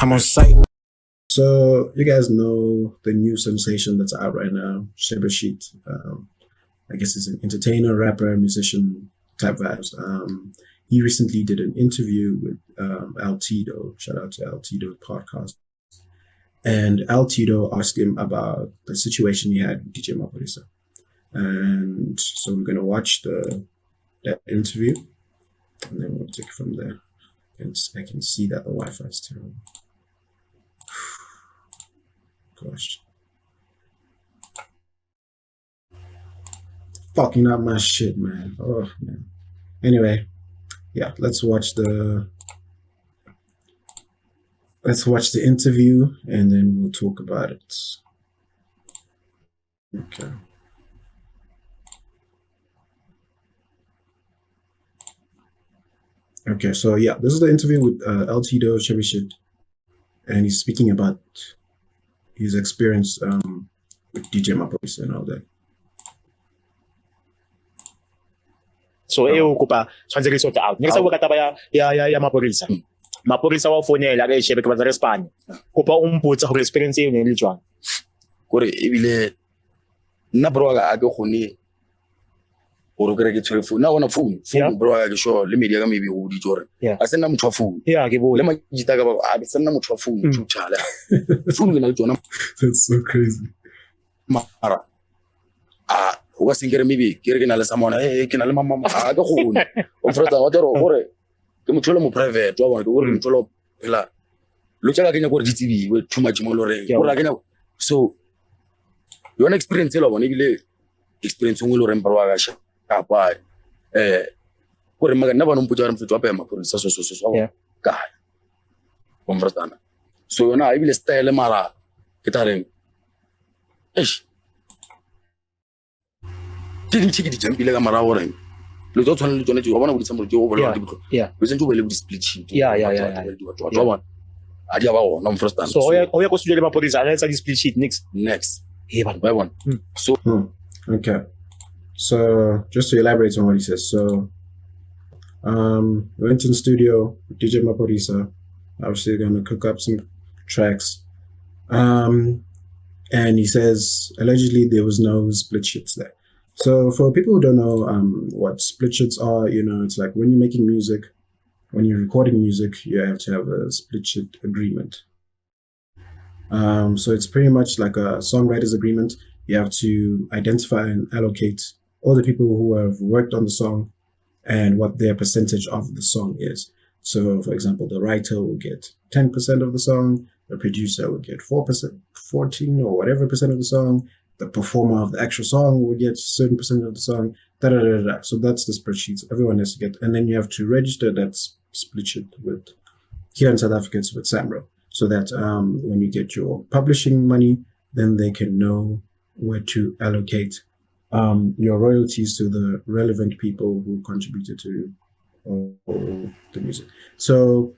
I'm on site. So you guys know the new sensation that's out right now, ShebeShkt. I guess he's an entertainer, rapper, musician type vibes. He recently did an interview with Tito. Shout out to Tito's podcast. And Tito asked him about the situation he had with DJ Maphorisa. And so we're gonna watch that interview, and then we'll take it from there. And I can see that the Wi-Fi is terrible. Gosh. Fucking up my shit, man. Oh, man. Anyway, yeah, let's watch the interview and then we'll talk about it. Okay. Okay, so yeah, this is the interview with Tito, ShebeShkt, and he's speaking about his experience with DJ Maphorisa and all that. So ko pa tshwanetse re sort out. Ne ke sa bua ka taba ya Maphorisa. Maphorisa wa fonela ke shebe ke batla re Spain. Kopa o mpotsa gore experience e ne le jwang. Gore ebile nna bro ga ke khone gore ke re ke tshwere phone na bona phone bro ga ke sure le media ka maybe go di tjore a sena motho wa phone ke bole le majita ka ba a sena motho wa phone to chala phone ke na le tsona. That's so crazy. Mara wa singere maybe ke re ke na le someone ke na le mama a ke khone o frata wa tero gore ke motho le mo private wa bona ke gore motho lo phela lo tshaka ke nya gore ditsebi we too much mo lo re gore ke nya so yona experience lo bona ebile experience ngwe lo re mparo wa ga sha apa gore magana ba no mpotsa re mfetwa pa Maphorisa so ka bomratana so yona ebile style mara ke tareng didn't take it jump ile ka mara gore lo tlo tshwana le tsone tse wa bona go ditsamolo tse o bolela di botlo lo tsentse o bele go split sheet wa bona a di ba ona mfrostana so o ya go studio le Maphorisa a etsa di split sheet next ba bona so okay. So just to elaborate on what he says, so we went in the studio with DJ Maphorisa. Obviously, gonna cook up some tracks. And he says allegedly there was no split sheets there. So for people who don't know what split sheets are, you know, it's like when you're making music, when you're recording music, you have to have a split sheet agreement. So it's pretty much like a songwriter's agreement. You have to identify and allocate all the people who have worked on the song and what their percentage of the song is. So, for example, the writer will get 10% of the song, the producer will get 4%, 14 or whatever percent of the song, the performer of the actual song will get a certain percent of the song, So that's the spreadsheet everyone has to get. And then you have to register that split sheet with, here in South Africa, it's with SAMRO, so that when you get your publishing money, then they can know where to allocate your royalties to the relevant people who contributed to the music. So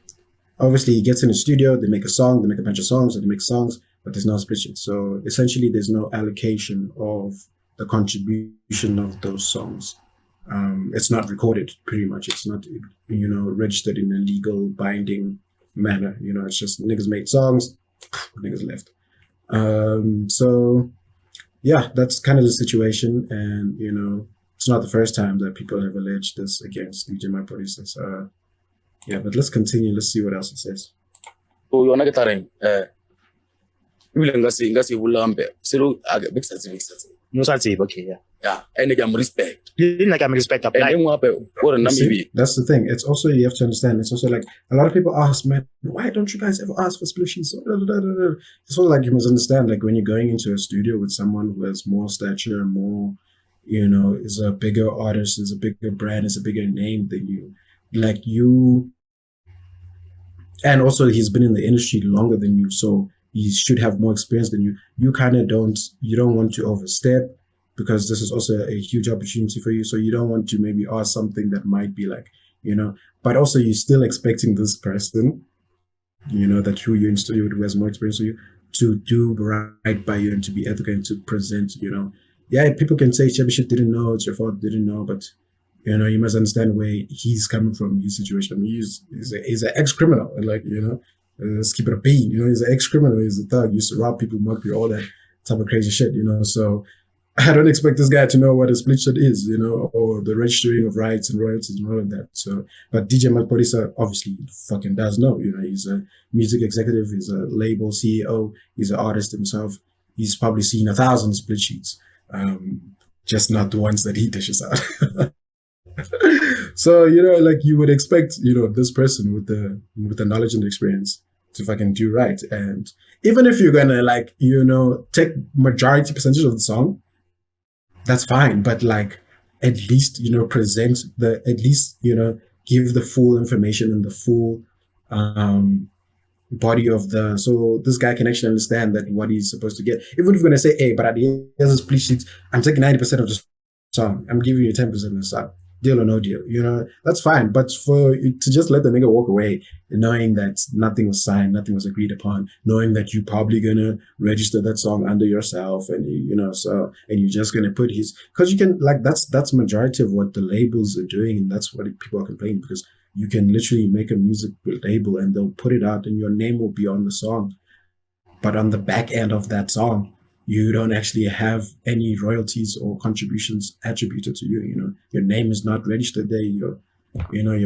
obviously he gets in the studio, they make a song, they make a bunch of songs, and they make songs, but there's no split sheet. So essentially there's no allocation of the contribution of those songs. It's not recorded, pretty much. It's not, you know, registered in a legal binding manner. You know, it's just niggas made songs, niggas left. So yeah, that's kind of the situation. And, you know, it's not the first time that people have alleged this against DJ Maphorisa. So yeah, but let's continue. Let's see what else it says. Oh, you're not getting ngasi bulambe selo aga big sense no satsebe okay yeah and I'm respect that's the thing. It's also, you have to understand, it's also like a lot of people ask, man, why don't you guys ever ask for split sheets? It's also like, you must understand, like when you're going into a studio with someone who has more stature, more, you know, is a bigger artist, is a bigger brand, is a bigger name than you, like you, and also he's been in the industry longer than you, so he should have more experience than you. You kind of don't want to overstep, because this is also a huge opportunity for you. So you don't want to maybe ask something that might be like, you know, but also you're still expecting this person, you know, that who you're in studio with, who has more experience than you, to do right by you and to be ethical and to present, you know. Yeah, people can say ShebeShkt didn't know, it's your fault, didn't know, but you know, you must understand where he's coming from, his situation. I mean, he's an ex-criminal, like, you know, Let's keep it a bean. He's an ex-criminal. He's a thug. He used to rob people, mug people, all that type of crazy shit. So I don't expect this guy to know what a split shot is, or the registering of rights and royalties and all of that. So, but DJ Maphorisa obviously fucking does know. He's a music executive. He's a label CEO. He's an artist himself. He's probably seen 1,000 split sheets, just not the ones that he dishes out. So you would expect this person with the knowledge and experience to fucking do right. And even if you're gonna take majority percentage of the song, that's fine, but at least present give the full information and the full body of so this guy can actually understand that what he's supposed to get. Even if you're gonna say, hey, but at the end of this split sheet, I'm taking 90% of the song, I'm giving you 10% of the song, deal or no deal, that's fine. But for you to just let the nigga walk away, knowing that nothing was signed, nothing was agreed upon, knowing that you're probably gonna register that song under yourself, and and you're just gonna put because you can that's majority of what the labels are doing, and that's what people are complaining, because you can literally make a music label and they'll put it out and your name will be on the song, but on the back end of that song, you don't actually have any royalties or contributions attributed to you. Your name is not registered there. Your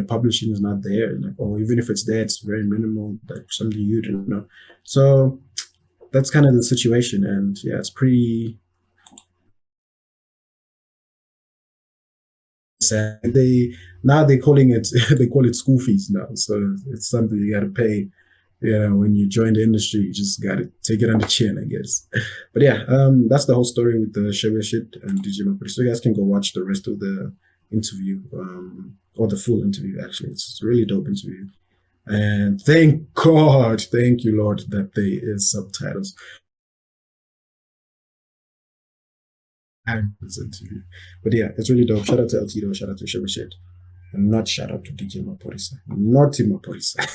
publishing is not there. Or even if it's there, it's very minimal. Something you don't know. So that's kind of the situation. And yeah, it's pretty sad. They calling it they call it school fees now. So it's something you got to pay. When you join the industry, you just got to take it on the chin, I guess. But yeah, that's the whole story with the ShebeShxt and DJ Maphorisa. So you guys can go watch the rest of the interview, or the full interview, actually. It's a really dope interview. And thank you, Lord, that there is subtitles. And this interview. But yeah, it's really dope. Shout out to El Tito, shout out to ShebeShxt, and not shout out to DJ Maphorisa. Naughty Maphorisa.